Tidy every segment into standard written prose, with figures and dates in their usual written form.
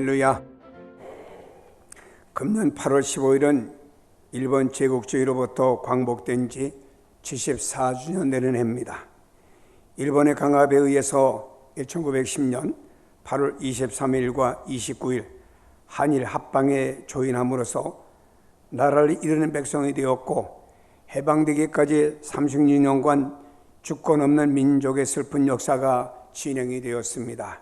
할렐루야. 금년 8월 15일은 일본 제국주의로부터 광복된 지 74주년 되는 해입니다. 일본의 강압에 의해서 1910년 8월 23일과 29일 한일 합방에 조인함으로써 나라를 이루는 백성이 되었고, 해방되기까지 36년간 주권 없는 민족의 슬픈 역사가 진행이 되었습니다.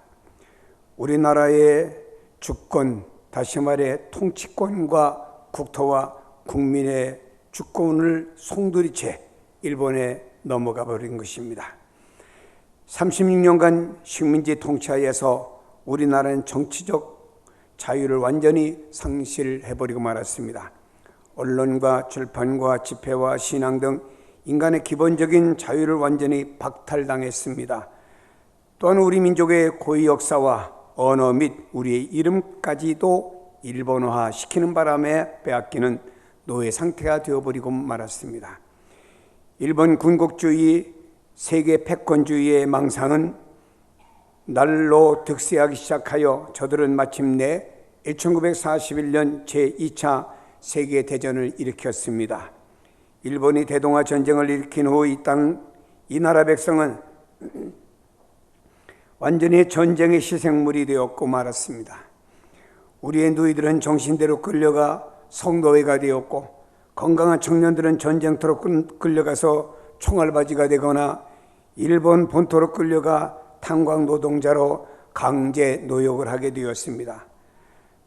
우리나라의 주권, 다시 말해 통치권과 국토와 국민의 주권을 송두리째 일본에 넘어가 버린 것입니다. 36년간 식민지 통치하에서 우리나라는 정치적 자유를 완전히 상실해버리고 말았습니다. 언론과 출판과 집회와 신앙 등 인간의 기본적인 자유를 완전히 박탈당했습니다. 또한 우리 민족의 고유 역사와 언어 및 우리의 이름까지도 일본어화 시키는 바람에 빼앗기는 노예 상태가 되어버리고 말았습니다. 일본 군국주의, 세계 패권주의의 망상은 날로 득세하기 시작하여 저들은 마침내 1941년 제2차 세계대전을 일으켰습니다. 일본이 대동아 전쟁을 일으킨 후 이 나라 백성은 완전히 전쟁의 희생물이 되었고 말았습니다. 우리의 누이들은 정신대로 끌려가 성노예가 되었고, 건강한 청년들은 전쟁터로 끌려가서 총알바지가 되거나 일본 본토로 끌려가 탄광 노동자로 강제 노역을 하게 되었습니다.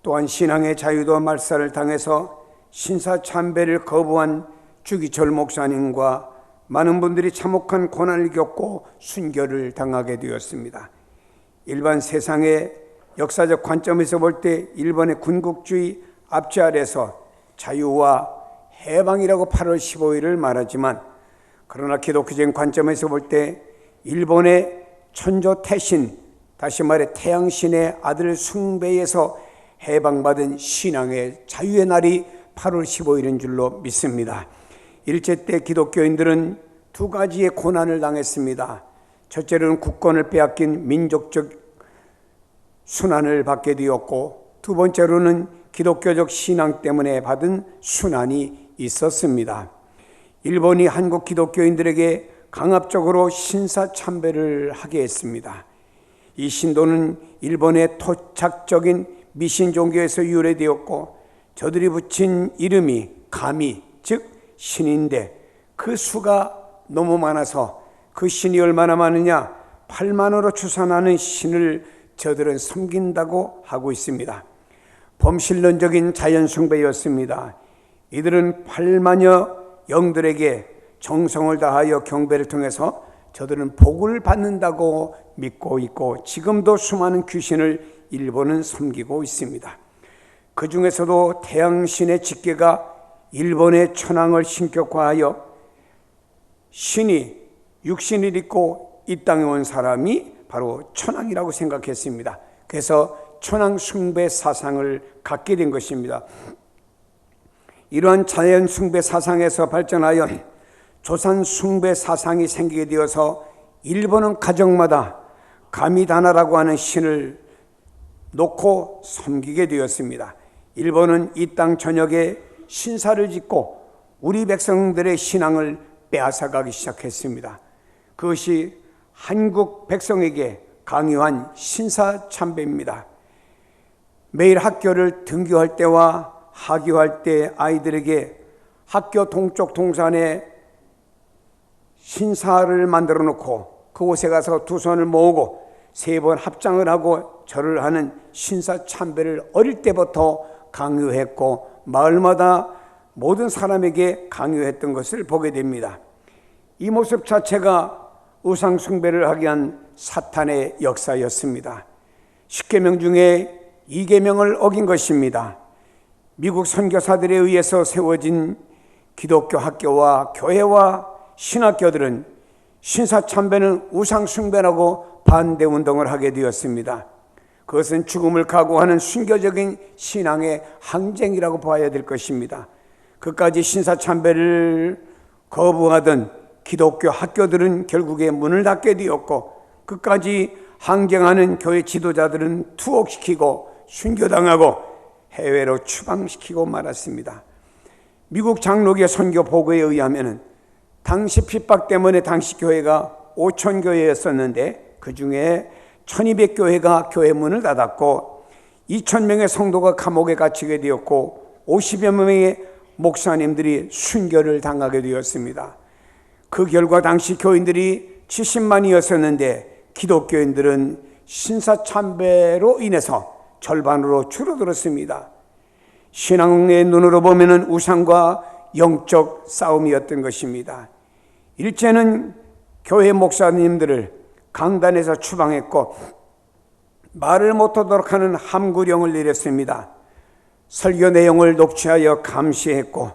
또한 신앙의 자유도 말살을 당해서 신사참배를 거부한 주기철 목사님과 많은 분들이 참혹한 고난을 겪고 순교를 당하게 되었습니다. 일반 세상의 역사적 관점에서 볼 때 일본의 군국주의 압제 아래서 자유와 해방이라고 8월 15일을 말하지만, 그러나 기독교적인 관점에서 볼 때 일본의 천조 태신, 다시 말해 태양신의 아들 숭배에서 해방받은 신앙의 자유의 날이 8월 15일인 줄로 믿습니다. 일제 때 기독교인들은 두 가지의 고난을 당했습니다. 첫째로는 국권을 빼앗긴 민족적 순환을 받게 되었고, 두 번째로는 기독교적 신앙 때문에 받은 순환이 있었습니다. 일본이 한국 기독교인들에게 강압적으로 신사참배를 하게 했습니다. 이 신도는 일본의 토착적인 미신 종교에서 유래되었고, 저들이 붙인 이름이 가미, 즉 신인데 그 수가 너무 많아서 그 신이 얼마나 많으냐, 8만으로 추산하는 신을 저들은 섬긴다고 하고 있습니다. 범신론적인 자연숭배였습니다. 이들은 8만여 영들에게 정성을 다하여 경배를 통해서 저들은 복을 받는다고 믿고 있고, 지금도 수많은 귀신을 일본은 섬기고 있습니다. 그 중에서도 태양신의 직계가 일본의 천황을 신격화하여 신이 육신을 입고 이 땅에 온 사람이 바로 천황이라고 생각했습니다. 그래서 천황 숭배 사상을 갖게 된 것입니다. 이러한 자연 숭배 사상에서 발전하여 조산 숭배 사상이 생기게 되어서 일본은 가정마다 가미다나라고 하는 신을 놓고 섬기게 되었습니다. 일본은 이 땅 전역에 신사를 짓고 우리 백성들의 신앙을 빼앗아가기 시작했습니다. 그것이 한국 백성에게 강요한 신사참배입니다. 매일 학교를 등교할 때와 하교할 때 아이들에게 학교 동쪽 동산에 신사를 만들어 놓고 그곳에 가서 두 손을 모으고 3번 합장을 하고 절을 하는 신사참배를 어릴 때부터 강요했고, 마을마다 모든 사람에게 강요했던 것을 보게 됩니다. 이 모습 자체가 우상 숭배를 하게 한 사탄의 역사였습니다. 10계명 중에 2계명을 어긴 것입니다. 미국 선교사들에 의해서 세워진 기독교 학교와 교회와 신학교들은 신사참배는 우상 숭배라고 반대 운동을 하게 되었습니다. 그것은 죽음을 각오하는 순교적인 신앙의 항쟁이라고 봐야 될 것입니다. 그까지 신사참배를 거부하던 기독교 학교들은 결국에 문을 닫게 되었고, 끝까지 항쟁하는 교회 지도자들은 투옥시키고 순교당하고 해외로 추방시키고 말았습니다. 미국 장로교 선교 보고에 의하면 당시 핍박 때문에 당시 교회가 5천 교회였었는데 그 중에 1200교회가 교회 문을 닫았고 2000명의 성도가 감옥에 갇히게 되었고 50여 명의 목사님들이 순교를 당하게 되었습니다. 그 결과 당시 교인들이 70만이었었는데 기독교인들은 신사참배로 인해서 절반으로 줄어들었습니다. 신앙의 눈으로 보면 우상과 영적 싸움이었던 것입니다. 일제는 교회 목사님들을 강단에서 추방했고 말을 못하도록 하는 함구령을 내렸습니다. 설교 내용을 녹취하여 감시했고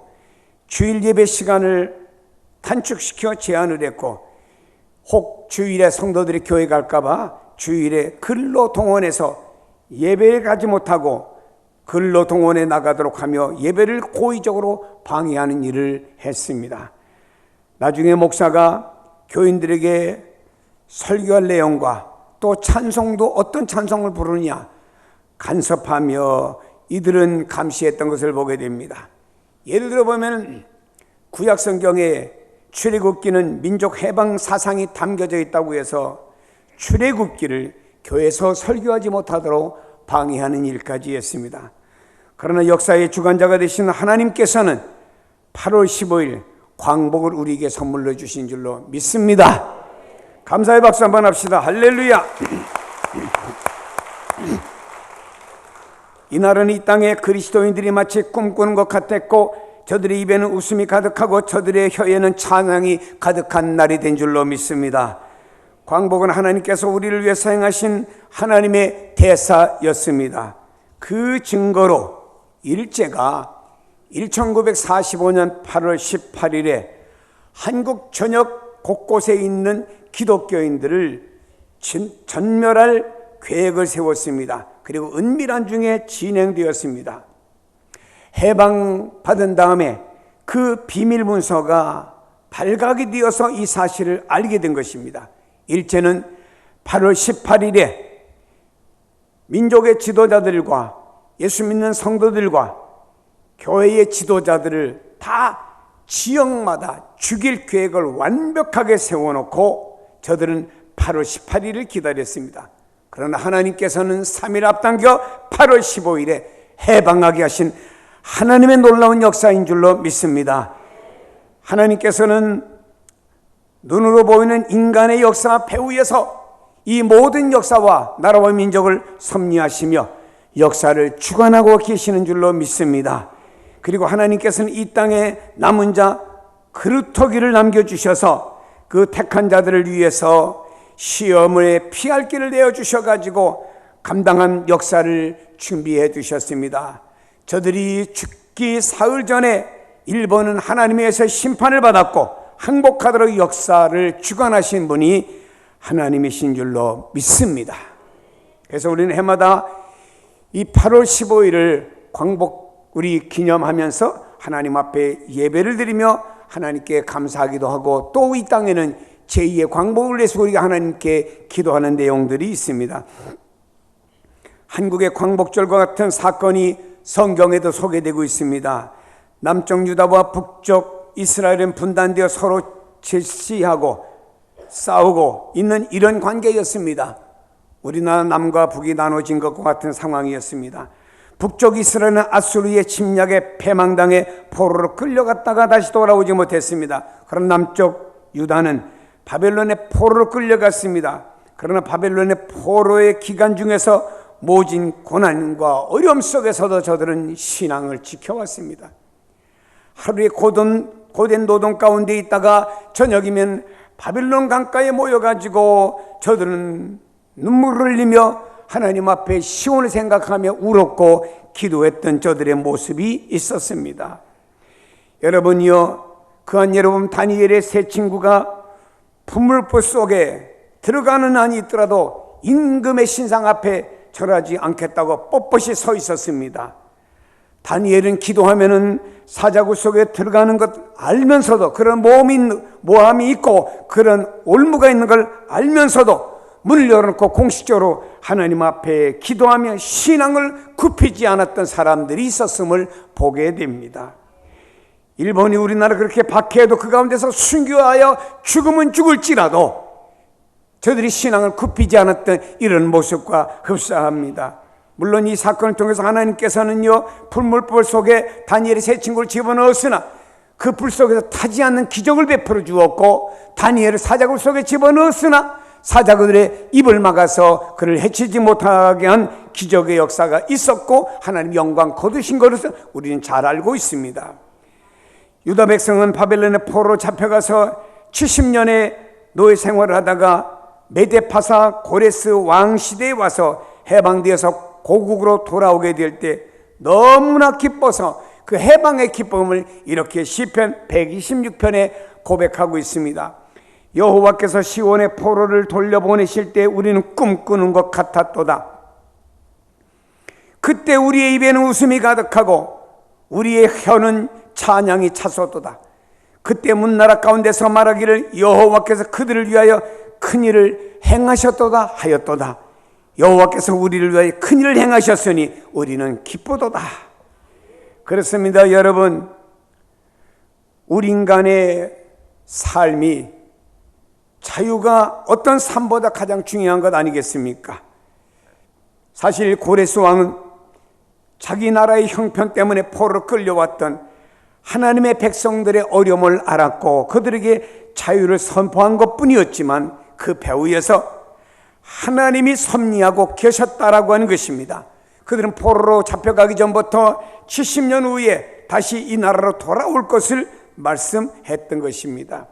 주일 예배 시간을 단축시켜 제한을 했고 혹 주일에 성도들이 교회 갈까 봐 주일에 근로 동원해서 예배에 가지 못하고 근로 동원에 나가도록 하며 예배를 고의적으로 방해하는 일을 했습니다. 나중에 목사가 교인들에게 설교할 내용과 또 찬송도 어떤 찬송을 부르느냐 간섭하며 이들은 감시했던 것을 보게 됩니다. 예를 들어 보면 구약 성경에 출애굽기는 민족 해방 사상이 담겨져 있다고 해서 출애굽기를 교회에서 설교하지 못하도록 방해하는 일까지 했습니다. 그러나 역사의 주관자가 되신 하나님께서는 8월 15일 광복을 우리에게 선물로 주신 줄로 믿습니다. 감사의 박수 한번 합시다. 할렐루야. 이날은 이 땅에 그리스도인들이 마치 꿈꾸는 것 같았고 저들의 입에는 웃음이 가득하고 저들의 혀에는 찬양이 가득한 날이 된 줄로 믿습니다. 광복은 하나님께서 우리를 위해서 행하신 하나님의 대사였습니다. 그 증거로 일제가 1945년 8월 18일에 한국 전역 곳곳에 있는 기독교인들을 전멸할 계획을 세웠습니다. 그리고 은밀한 중에 진행되었습니다. 해방받은 다음에 그 비밀 문서가 발각이 되어서 이 사실을 알게 된 것입니다. 일제는 8월 18일에 민족의 지도자들과 예수 믿는 성도들과 교회의 지도자들을 다 지역마다 죽일 계획을 완벽하게 세워놓고 저들은 8월 18일을 기다렸습니다. 그러나 하나님께서는 3일 앞당겨 8월 15일에 해방하게 하신 하나님의 놀라운 역사인 줄로 믿습니다. 하나님께서는 눈으로 보이는 인간의 역사 배후에서 이 모든 역사와 나라와 민족을 섭리하시며 역사를 주관하고 계시는 줄로 믿습니다. 그리고 하나님께서는 이 땅에 남은 자 그루터기를 남겨주셔서 그 택한 자들을 위해서 시험에 피할 길을 내어주셔가지고 감당한 역사를 준비해 두셨습니다. 저들이 죽기 사흘 전에 일본은 하나님에서 심판을 받았고 항복하도록 역사를 주관하신 분이 하나님이신 줄로 믿습니다. 그래서 우리는 해마다 이 8월 15일을 광복 우리 기념하면서 하나님 앞에 예배를 드리며 하나님께 감사하기도 하고 또 이 땅에는 제2의 광복을 위해서 우리가 하나님께 기도하는 내용들이 있습니다. 한국의 광복절과 같은 사건이 성경에도 소개되고 있습니다. 남쪽 유다와 북쪽 이스라엘은 분단되어 서로 제시하고 싸우고 있는 이런 관계였습니다. 우리나라 남과 북이 나눠진 것과 같은 상황이었습니다. 북쪽 이스라엘은 아수르의 침략에 패망당해 포로로 끌려갔다가 다시 돌아오지 못했습니다. 그런 남쪽 유다는 바벨론의 포로로 끌려갔습니다. 그러나 바벨론의 포로의 기간 중에서 모진 고난과 어려움 속에서도 저들은 신앙을 지켜왔습니다. 하루에 고된 노동 가운데 있다가 저녁이면 바벨론 강가에 모여가지고 저들은 눈물을 흘리며 하나님 앞에 시온을 생각하며 울었고 기도했던 저들의 모습이 있었습니다. 여러분이요, 그한 여러분 다니엘의 세 친구가 풀무불 속에 들어가는 한이 있더라도 임금의 신상 앞에 절하지 않겠다고 뻣뻣이 서 있었습니다. 다니엘은 기도하면은 사자굴 속에 들어가는 것 알면서도 그런 모함이 있고 그런 올무가 있는 걸 알면서도 문을 열어놓고 공식적으로 하나님 앞에 기도하며 신앙을 굽히지 않았던 사람들이 있었음을 보게 됩니다. 일본이 우리나라 그렇게 박해해도 그 가운데서 순교하여 죽으면 죽을지라도 저들이 신앙을 굽히지 않았던 이런 모습과 흡사합니다. 물론 이 사건을 통해서 하나님께서는요, 풀물불 속에 다니엘의 세 친구를 집어넣었으나 그 불 속에서 타지 않는 기적을 베풀어 주었고, 다니엘을 사자굴 속에 집어넣었으나 사자굴의 입을 막아서 그를 해치지 못하게 한 기적의 역사가 있었고 하나님 영광 거두신 것을 우리는 잘 알고 있습니다. 유다 백성은 바벨론의 포로로 잡혀가서 70년의 노예 생활을 하다가 메데파사 고레스 왕 시대에 와서 해방되어서 고국으로 돌아오게 될 때 너무나 기뻐서 그 해방의 기쁨을 이렇게 시편 126편에 고백하고 있습니다. 여호와께서 시온의 포로를 돌려보내실 때 우리는 꿈꾸는 것 같았도다. 그때 우리의 입에는 웃음이 가득하고 우리의 혀는 찬양이 차솟도다. 그때 문나라 가운데서 말하기를 여호와께서 그들을 위하여 큰일을 행하셨도다 하였도다. 여호와께서 우리를 위하여 큰일을 행하셨으니 우리는 기쁘도다. 그렇습니다. 여러분, 우리 인간의 삶이 자유가 어떤 삶보다 가장 중요한 것 아니겠습니까? 사실 고레스 왕은 자기 나라의 형편 때문에 포로로 끌려왔던 하나님의 백성들의 어려움을 알았고 그들에게 자유를 선포한 것뿐이었지만 그 배후에서 하나님이 섭리하고 계셨다라고 하는 것입니다. 그들은 포로로 잡혀가기 전부터 70년 후에 다시 이 나라로 돌아올 것을 말씀했던 것입니다.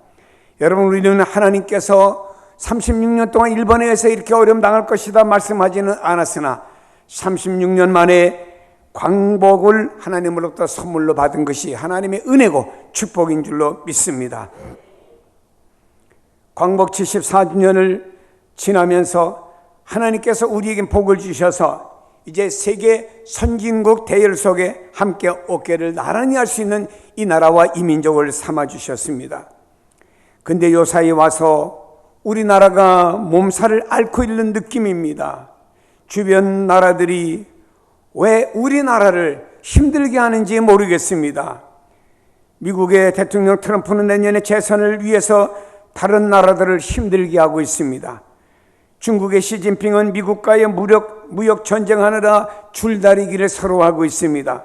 여러분, 우리는 하나님께서 36년 동안 일본에서 이렇게 어려움 당할 것이다 말씀하지는 않았으나 36년 만에 광복을 하나님으로부터 선물로 받은 것이 하나님의 은혜고 축복인 줄로 믿습니다. 광복 74주년을 지나면서 하나님께서 우리에게 복을 주셔서 이제 세계 선진국 대열 속에 함께 어깨를 나란히 할 수 있는 이 나라와 이 민족을 삼아 주셨습니다. 근데 요사이 와서 우리나라가 몸살을 앓고 있는 느낌입니다. 주변 나라들이 왜 우리나라를 힘들게 하는지 모르겠습니다. 미국의 대통령 트럼프는 내년에 재선을 위해서 다른 나라들을 힘들게 하고 있습니다. 중국의 시진핑은 미국과의 무역 전쟁하느라 줄다리기를 서로 하고 있습니다.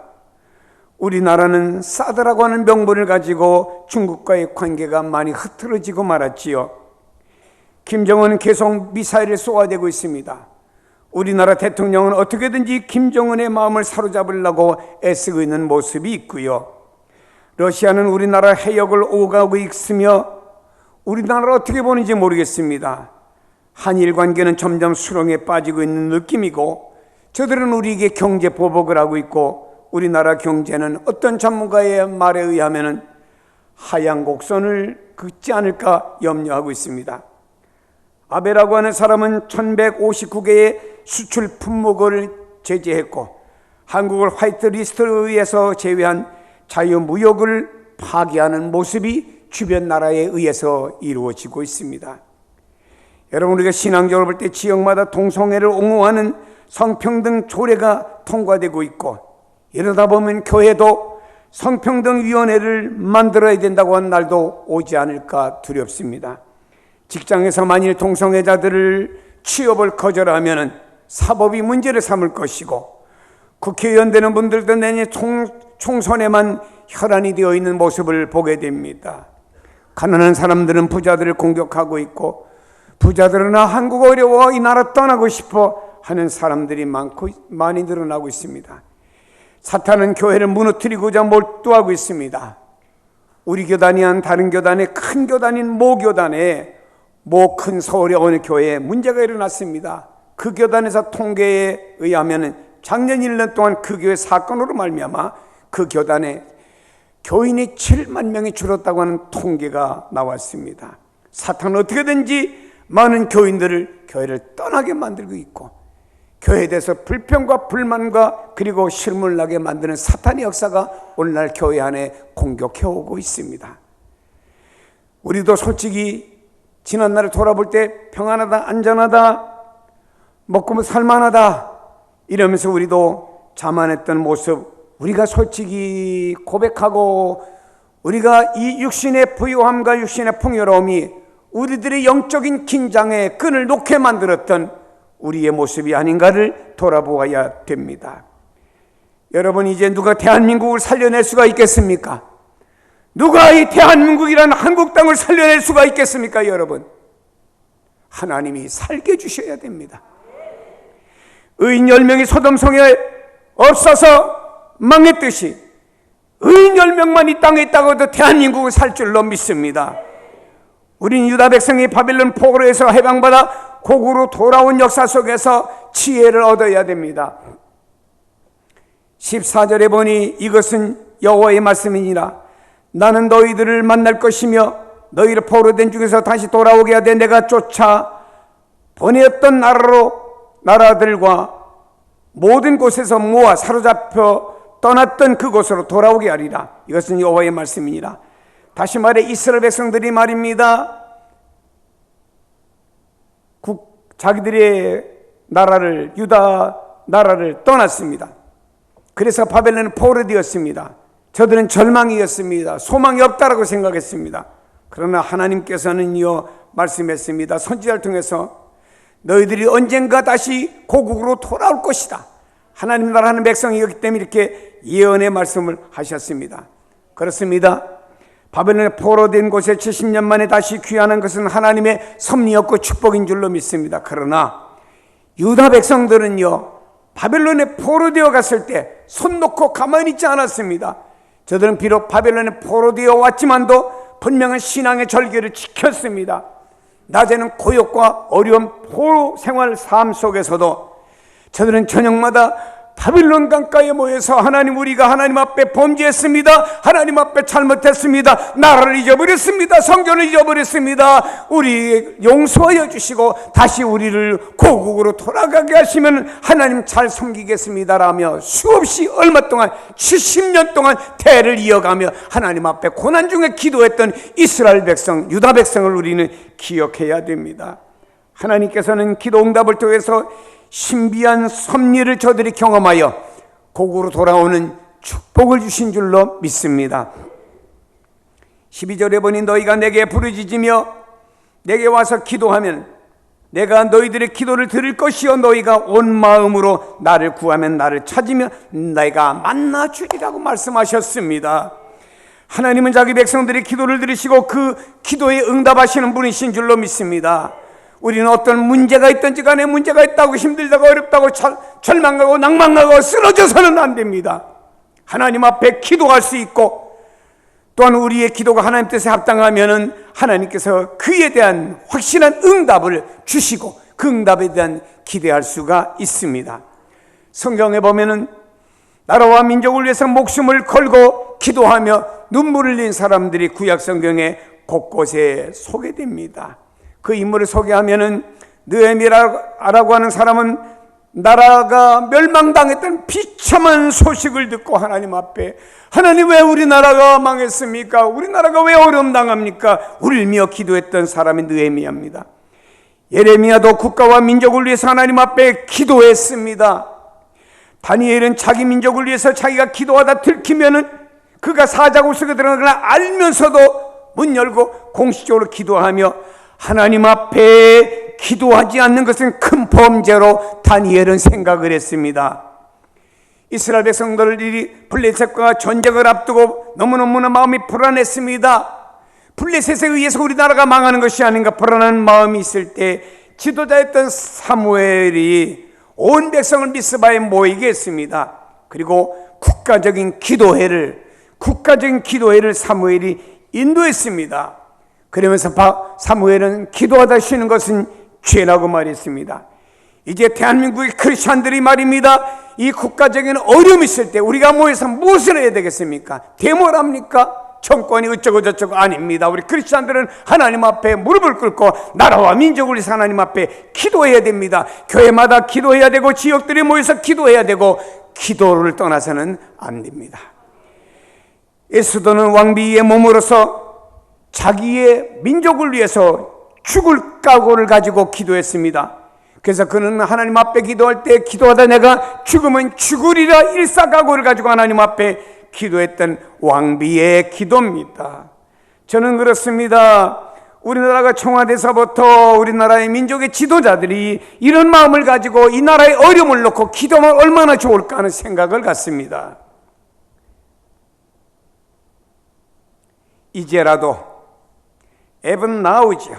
우리나라는 사드라고 하는 명분을 가지고 중국과의 관계가 많이 흐트러지고 말았지요. 김정은은 계속 미사일을 쏘아대고 있습니다. 우리나라 대통령은 어떻게든지 김정은의 마음을 사로잡으려고 애쓰고 있는 모습이 있고요. 러시아는 우리나라 해역을 오가고 있으며 우리나라를 어떻게 보는지 모르겠습니다. 한일 관계는 점점 수렁에 빠지고 있는 느낌이고 저들은 우리에게 경제 보복을 하고 있고 우리나라 경제는 어떤 전문가의 말에 의하면 하향 곡선을 긋지 않을까 염려하고 있습니다. 아베라고 하는 사람은 1159개의 수출 품목을 제재했고 한국을 화이트리스트에 의해서 제외한 자유무역을 파기하는 모습이 주변 나라에 의해서 이루어지고 있습니다. 여러분, 우리가 신앙적으로 볼 때 지역마다 동성애를 옹호하는 성평등 조례가 통과되고 있고 이러다 보면 교회도 성평등위원회를 만들어야 된다고 하는 날도 오지 않을까 두렵습니다. 직장에서 만일 동성애자들을 취업을 거절하면 사법이 문제를 삼을 것이고 국회의원 되는 분들도 내년 총선에만 혈안이 되어 있는 모습을 보게 됩니다. 가난한 사람들은 부자들을 공격하고 있고 부자들은 한국 어려워 이 나라 떠나고 싶어 하는 사람들이 많이 늘어나고 있습니다. 사탄은 교회를 무너뜨리고자 몰두하고 있습니다. 우리 교단이 한 다른 교단의 큰 교단인 모교단에 큰 서울의 어느 교회에 문제가 일어났습니다. 그 교단에서 통계에 의하면 작년 1년 동안 그 교회 사건으로 말미암아 그 교단에 교인이 7만 명이 줄었다고 하는 통계가 나왔습니다. 사탄은 어떻게든지 많은 교회를 떠나게 만들고 있고 교회에 대해서 불평과 불만과 그리고 실물나게 만드는 사탄의 역사가 오늘날 교회 안에 공격해오고 있습니다. 우리도 솔직히 지난 날을 돌아볼 때 평안하다, 안전하다, 먹고 살만하다 이러면서 우리도 자만했던 모습, 우리가 솔직히 고백하고 우리가 이 육신의 부유함과 육신의 풍요로움이 우리들의 영적인 긴장에 끈을 놓게 만들었던 우리의 모습이 아닌가를 돌아보아야 됩니다. 여러분, 이제 누가 대한민국을 살려낼 수가 있겠습니까? 누가 이 대한민국이라는 한국 땅을 살려낼 수가 있겠습니까? 여러분, 하나님이 살게 해주셔야 됩니다. 의인 10명이 소돔성에 없어서 망했듯이 의인 10명만 이 땅에 있다고 해도 대한민국을 살 줄로 믿습니다. 우린 유다 백성이 바벨론 포로에서 해방받아 고국으로 돌아온 역사 속에서 지혜를 얻어야 됩니다. 14절에 보니 이것은 여호와의 말씀이니라. 나는 너희들을 만날 것이며 너희를 포로된 중에서 다시 돌아오게 하되 내가 쫓아 보내었던 나라들과 모든 곳에서 모아 사로잡혀 떠났던 그곳으로 돌아오게 하리라. 이것은 여호와의 말씀이니라. 다시 말해 이스라엘 백성들이 말입니다. 자기들의 나라를, 유다 나라를 떠났습니다. 그래서 바벨론은 포로되었습니다. 저들은 절망이었습니다. 소망이 없다라고 생각했습니다. 그러나 하나님께서는요 말씀했습니다. 선지자를 통해서 너희들이 언젠가 다시 고국으로 돌아올 것이다. 하나님 나라하는 백성이었기 때문에 이렇게 예언의 말씀을 하셨습니다. 그렇습니다. 바벨론에 포로된 곳에 70년 만에 다시 귀환한 것은 하나님의 섭리였고 축복인 줄로 믿습니다. 그러나 유다 백성들은요 바벨론에 포로되어 갔을 때 손 놓고 가만히 있지 않았습니다. 저들은 비록 바벨론에 포로되어 왔지만도 분명한 신앙의 절개를 지켰습니다. 낮에는 고역과 어려운 포로 생활 삶 속에서도 저들은 저녁마다 바빌론 강가에 모여서 하나님, 우리가 하나님 앞에 범죄했습니다. 하나님 앞에 잘못했습니다. 나라를 잊어버렸습니다. 성전을 잊어버렸습니다. 우리 용서하여 주시고 다시 우리를 고국으로 돌아가게 하시면 하나님 잘 섬기겠습니다라며 수없이 얼마 동안 70년 동안 대를 이어가며 하나님 앞에 고난 중에 기도했던 이스라엘 백성, 유다 백성을 우리는 기억해야 됩니다. 하나님께서는 기도 응답을 통해서 신비한 섭리를 저들이 경험하여 고국으로 돌아오는 축복을 주신 줄로 믿습니다. 12절에 보니 너희가 내게 부르짖으며 내게 와서 기도하면 내가 너희들의 기도를 들을 것이요 너희가 온 마음으로 나를 구하면 나를 찾으면 내가 만나주리라고 말씀하셨습니다. 하나님은 자기 백성들의 기도를 들으시고 그 기도에 응답하시는 분이신 줄로 믿습니다. 우리는 어떤 문제가 있든지 간에 문제가 있다고 힘들다고 어렵다고 절망하고 낭망하고 쓰러져서는 안 됩니다. 하나님 앞에 기도할 수 있고 또한 우리의 기도가 하나님 뜻에 합당하면은 하나님께서 그에 대한 확실한 응답을 주시고 그 응답에 대한 기대할 수가 있습니다. 성경에 보면은 나라와 민족을 위해서 목숨을 걸고 기도하며 눈물을 흘린 사람들이 구약 성경에 곳곳에 소개됩니다. 그 인물을 소개하면은 느헤미야라고 하는 사람은 나라가 멸망당했던 비참한 소식을 듣고 하나님 앞에 하나님 왜 우리나라가 망했습니까? 우리나라가 왜 어려움 당합니까? 울며 기도했던 사람이 느헤미야입니다. 예레미야도 국가와 민족을 위해서 하나님 앞에 기도했습니다. 다니엘은 자기 민족을 위해서 자기가 기도하다 들키면은 그가 사자굴 속에 들어가거나 알면서도 문 열고 공식적으로 기도하며 하나님 앞에 기도하지 않는 것은 큰 범죄로 다니엘은 생각을 했습니다. 이스라엘 백성들이 블레셋과 전쟁을 앞두고 너무너무나 마음이 불안했습니다. 블레셋에 의해서 우리나라가 망하는 것이 아닌가 불안한 마음이 있을 때 지도자였던 사무엘이 온 백성을 미스바에 모이게 했습니다. 그리고 국가적인 기도회를 사무엘이 인도했습니다. 그러면서 사무엘은 기도하다 쉬는 것은 죄라고 말했습니다. 이제 대한민국의 크리스찬들이 말입니다. 이 국가적인 어려움이 있을 때 우리가 모여서 무엇을 해야 되겠습니까? 데모를 합니까? 정권이 어쩌고 저쩌고 아닙니다. 우리 크리스찬들은 하나님 앞에 무릎을 꿇고 나라와 민족을 위해서 하나님 앞에 기도해야 됩니다. 교회마다 기도해야 되고 지역들이 모여서 기도해야 되고 기도를 떠나서는 안 됩니다. 에스더는 왕비의 몸으로서 자기의 민족을 위해서 죽을 각오를 가지고 기도했습니다. 그래서 그는 하나님 앞에 기도할 때 기도하다 내가 죽으면 죽으리라 일사각오를 가지고 하나님 앞에 기도했던 왕비의 기도입니다. 저는 그렇습니다. 우리나라가 청와대에서부터 우리나라의 민족의 지도자들이 이런 마음을 가지고 이 나라의 어려움을 놓고 기도하면 얼마나 좋을까 하는 생각을 갖습니다. 이제라도 even now죠.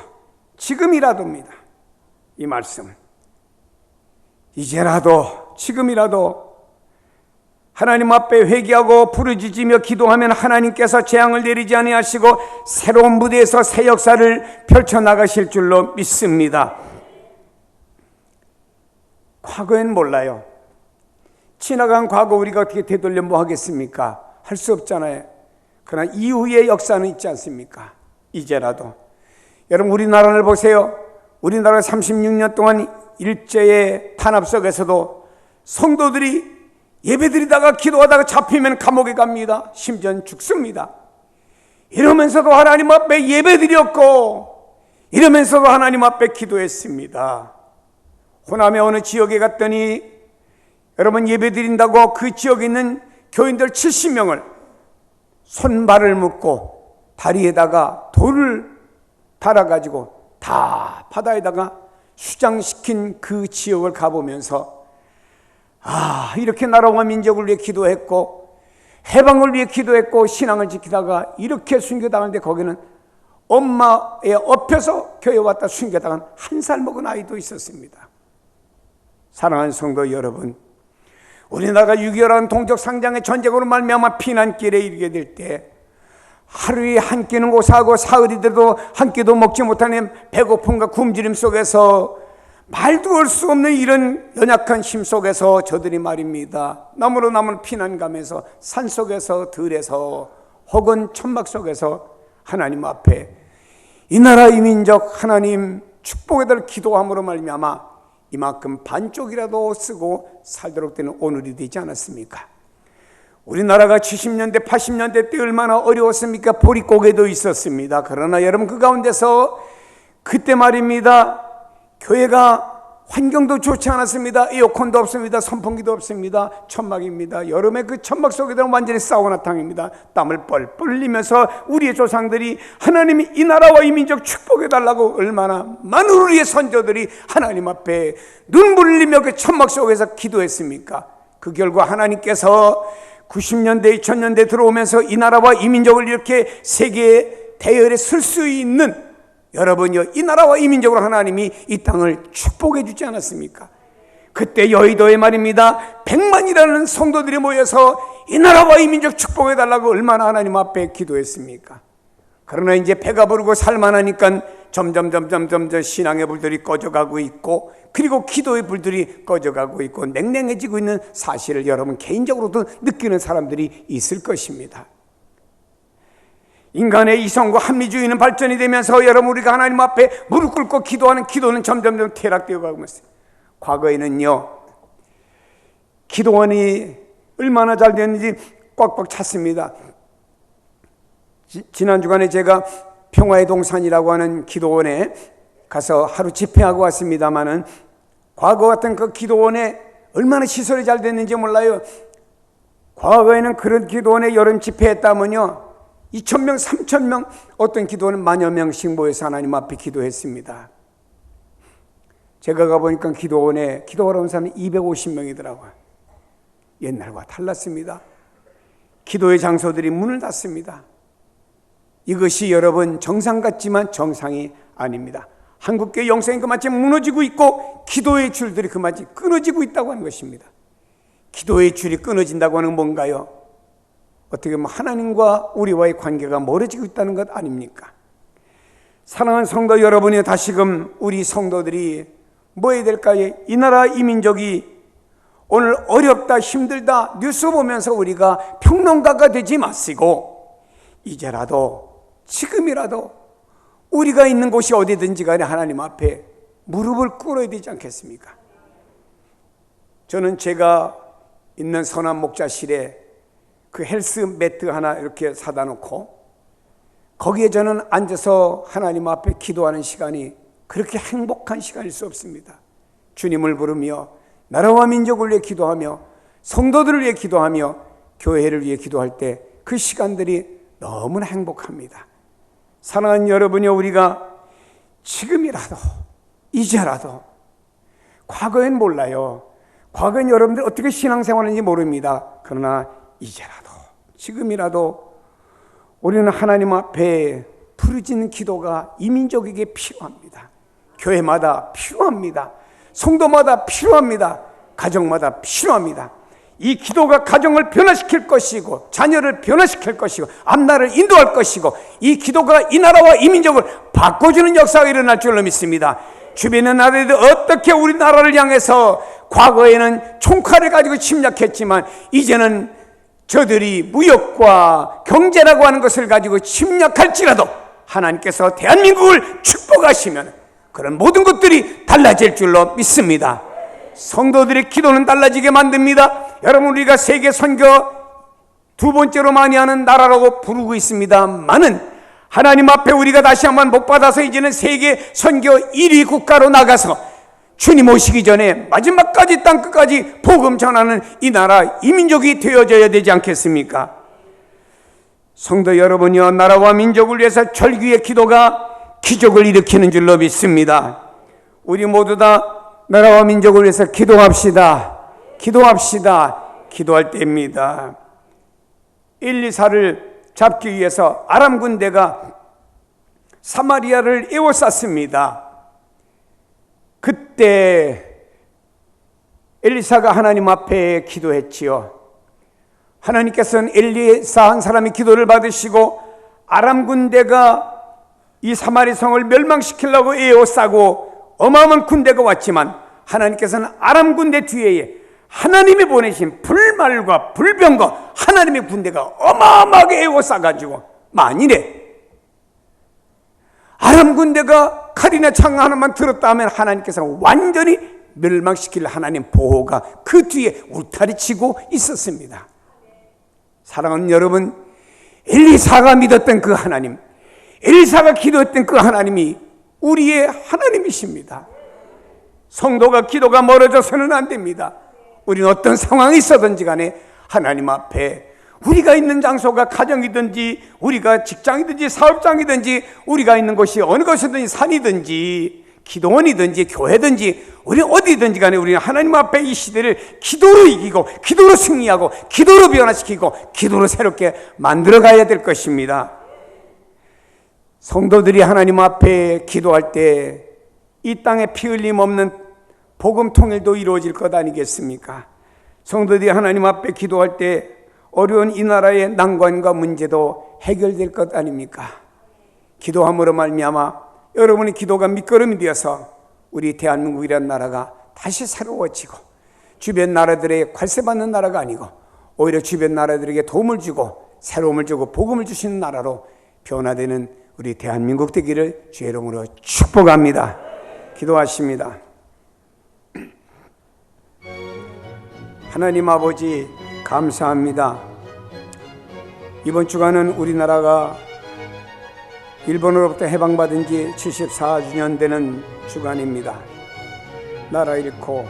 지금이라도입니다. 이 말씀. 이제라도 지금이라도 하나님 앞에 회개하고 부르짖으며 기도하면 하나님께서 재앙을 내리지 아니하시고 새로운 무대에서 새 역사를 펼쳐나가실 줄로 믿습니다. 과거엔 몰라요. 지나간 과거 우리가 어떻게 되돌려 뭐 하겠습니까? 할 수 없잖아요. 그러나 이후의 역사는 있지 않습니까? 이제라도. 여러분 우리나라를 보세요. 우리나라 36년 동안 일제의 탄압 속에서도 성도들이 예배드리다가 기도하다가 잡히면 감옥에 갑니다. 심지어는 죽습니다. 이러면서도 하나님 앞에 예배드렸고 이러면서도 하나님 앞에 기도했습니다. 호남의 어느 지역에 갔더니 여러분 예배드린다고 그 지역에 있는 교인들 70명을 손발을 묶고 다리에다가 돌을 달아가지고 다 바다에다가 수장시킨 그 지역을 가보면서 이렇게 나라와 민족을 위해 기도했고 해방을 위해 기도했고 신앙을 지키다가 이렇게 순교당하는데 거기는 엄마에 업혀서 교회 왔다 순교당한 1살 먹은 아이도 있었습니다. 사랑하는 성도 여러분, 우리나라가 6.25라는 동족 상장의 전쟁으로 말미암아 피난길에 이르게 될 때 하루에 한 끼는 고사하고 사흘이 돼도 한 끼도 먹지 못하는 배고픔과 굶주림 속에서 말도 할 수 없는 이런 연약한 힘 속에서 저들이 말입니다. 나무로 남은 피난감에서 산속에서 들에서 혹은 천막 속에서 하나님 앞에 이 나라 이 민족 하나님 축복에 대해 기도함으로 말미암아 이만큼 반쪽이라도 쓰고 살도록 되는 오늘이 되지 않았습니까? 우리나라가 70년대 80년대 때 얼마나 어려웠습니까? 보릿고개도 있었습니다. 그러나 여러분 그 가운데서 그때 말입니다. 교회가 환경도 좋지 않았습니다. 에어컨도 없습니다. 선풍기도 없습니다. 천막입니다. 여름에 그 천막 속에는 완전히 사우나탕입니다. 땀을 뻘뻘 흘리면서 우리의 조상들이 하나님이 이 나라와 이 민족 축복해달라고 얼마나 많은 우리의 선조들이 하나님 앞에 눈물 흘리며 그 천막 속에서 기도했습니까? 그 결과 하나님께서 90년대 2000년대 들어오면서 이 나라와 이 민족을 이렇게 세계 대열에 설 수 있는 여러분요, 이 나라와 이 민족으로 하나님이 이 땅을 축복해 주지 않았습니까? 그때 여의도에 말입니다 100만이라는 성도들이 모여서 이 나라와 이 민족 축복해 달라고 얼마나 하나님 앞에 기도했습니까? 그러나 이제 배가 부르고 살만하니까 점점 신앙의 불들이 꺼져가고 있고 그리고 기도의 불들이 꺼져가고 있고 냉랭해지고 있는 사실을 여러분 개인적으로도 느끼는 사람들이 있을 것입니다. 인간의 이성과 합리주의는 발전이 되면서 여러분 우리가 하나님 앞에 무릎 꿇고 기도하는 기도는 점점 퇴락되어 가고 있어요. 과거에는요 기도원이 얼마나 잘 됐는지 꽉꽉 찼습니다. 지난 주간에 제가 평화의 동산이라고 하는 기도원에 가서 하루 집회하고 왔습니다마는 과거 같은 그 기도원에 얼마나 시설이 잘 됐는지 몰라요. 과거에는 그런 기도원에 여름 집회했다면요 2,000명, 3,000명, 어떤 기도원은 만여 명씩 모여서 하나님 앞에 기도했습니다. 제가 가보니까 기도원에 기도하러 온 사람이 250명이더라고요. 옛날과 달랐습니다. 기도의 장소들이 문을 닫습니다. 이것이 여러분 정상 같지만 정상이 아닙니다. 한국교회 영성이 그마치 무너지고 있고 기도의 줄들이 그마치 끊어지고 있다고 하는 것입니다. 기도의 줄이 끊어진다고 하는 뭔가요? 어떻게 보면 하나님과 우리와의 관계가 멀어지고 있다는 것 아닙니까? 사랑하는 성도 여러분이 다시금 우리 성도들이 뭐 해야 될까요? 이 나라 이 민족이 오늘 어렵다 힘들다 뉴스 보면서 우리가 평론가가 되지 마시고 이제라도 지금이라도 우리가 있는 곳이 어디든지 간에 하나님 앞에 무릎을 꿇어야 되지 않겠습니까? 저는 제가 있는 선한 목자실에 그 헬스 매트 하나 이렇게 사다 놓고 거기에 저는 앉아서 하나님 앞에 기도하는 시간이 그렇게 행복한 시간일 수 없습니다. 주님을 부르며 나라와 민족을 위해 기도하며 성도들을 위해 기도하며 교회를 위해 기도할 때 그 시간들이 너무나 행복합니다. 사랑하는 여러분이요, 우리가 지금이라도 이제라도, 과거엔 몰라요. 과거엔 여러분들 어떻게 신앙생활하는지 모릅니다. 그러나 이제라도, 지금이라도 우리는 하나님 앞에 부르짖는 기도가 이 민족에게 필요합니다. 교회마다 필요합니다. 성도마다 필요합니다. 가정마다 필요합니다. 이 기도가 가정을 변화시킬 것이고 자녀를 변화시킬 것이고 앞날을 인도할 것이고 이 기도가 이 나라와 이 민족을 바꿔주는 역사가 일어날 줄로 믿습니다. 주변의 나라들이 어떻게 우리나라를 향해서 과거에는 총칼을 가지고 침략했지만 이제는 저들이 무역과 경제라고 하는 것을 가지고 침략할지라도 하나님께서 대한민국을 축복하시면 그런 모든 것들이 달라질 줄로 믿습니다. 성도들의 기도는 달라지게 만듭니다. 여러분, 우리가 세계 선교 두 번째로 많이 하는 나라라고 부르고 있습니다만은 하나님 앞에 우리가 다시 한번 복받아서 이제는 세계 선교 1위 국가로 나가서 주님 오시기 전에 마지막까지 땅끝까지 복음 전하는 이 나라, 이 민족이 되어져야 되지 않겠습니까? 성도 여러분이여, 나라와 민족을 위해서 절규의 기도가 기적을 일으키는 줄로 믿습니다. 우리 모두 다 나라와 민족을 위해서 기도합시다. 기도합시다. 기도할 때입니다. 엘리사를 잡기 위해서 아람 군대가 사마리아를 에워쌌습니다. 그때 엘리사가 하나님 앞에 기도했지요. 하나님께서는 엘리사 한 사람이 기도를 받으시고 아람 군대가 이 사마리 성을 멸망시키려고 에워싸고 어마어마한 군대가 왔지만 하나님께서는 아람 군대 뒤에 하나님이 보내신 불말과 불병과 하나님의 군대가 어마어마하게 에워싸가지고 만일에 아람 군대가 칼이나 창 하나만 들었다 하면 하나님께서 완전히 멸망시킬 하나님 보호가 그 뒤에 울타리치고 있었습니다. 사랑하는 여러분, 엘리사가 믿었던 그 하나님, 엘리사가 기도했던 그 하나님이 우리의 하나님이십니다. 성도가 기도가 멀어져서는 안 됩니다. 우리는 어떤 상황이 있어든지 간에 하나님 앞에 우리가 있는 장소가 가정이든지 우리가 직장이든지 사업장이든지 우리가 있는 곳이 어느 곳이든지 산이든지 기도원이든지 교회든지 우리 어디든지 간에 우리는 하나님 앞에 이 시대를 기도로 이기고 기도로 승리하고 기도로 변화시키고 기도로 새롭게 만들어가야 될 것입니다. 성도들이 하나님 앞에 기도할 때 이 땅에 피 흘림 없는 복음 통일도 이루어질 것 아니겠습니까? 성도들이 하나님 앞에 기도할 때 어려운 이 나라의 난관과 문제도 해결될 것 아닙니까? 기도함으로 말미암아 여러분의 기도가 밑거름이 되어서 우리 대한민국이라는 나라가 다시 새로워지고 주변 나라들의 관세받는 나라가 아니고 오히려 주변 나라들에게 도움을 주고 새로움을 주고 복음을 주시는 나라로 변화되는 우리 대한민국 되기를 주의 이름으로 축복합니다. 기도하십니다. 하나님 아버지, 감사합니다. 이번 주간은 우리나라가 일본으로부터 해방받은 지 74주년 되는 주간입니다. 나라 잃고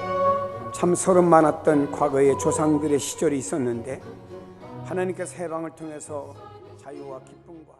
참 서름 많았던 과거의 조상들의 시절이 있었는데 하나님께서 해방을 통해서 자유와 기쁨과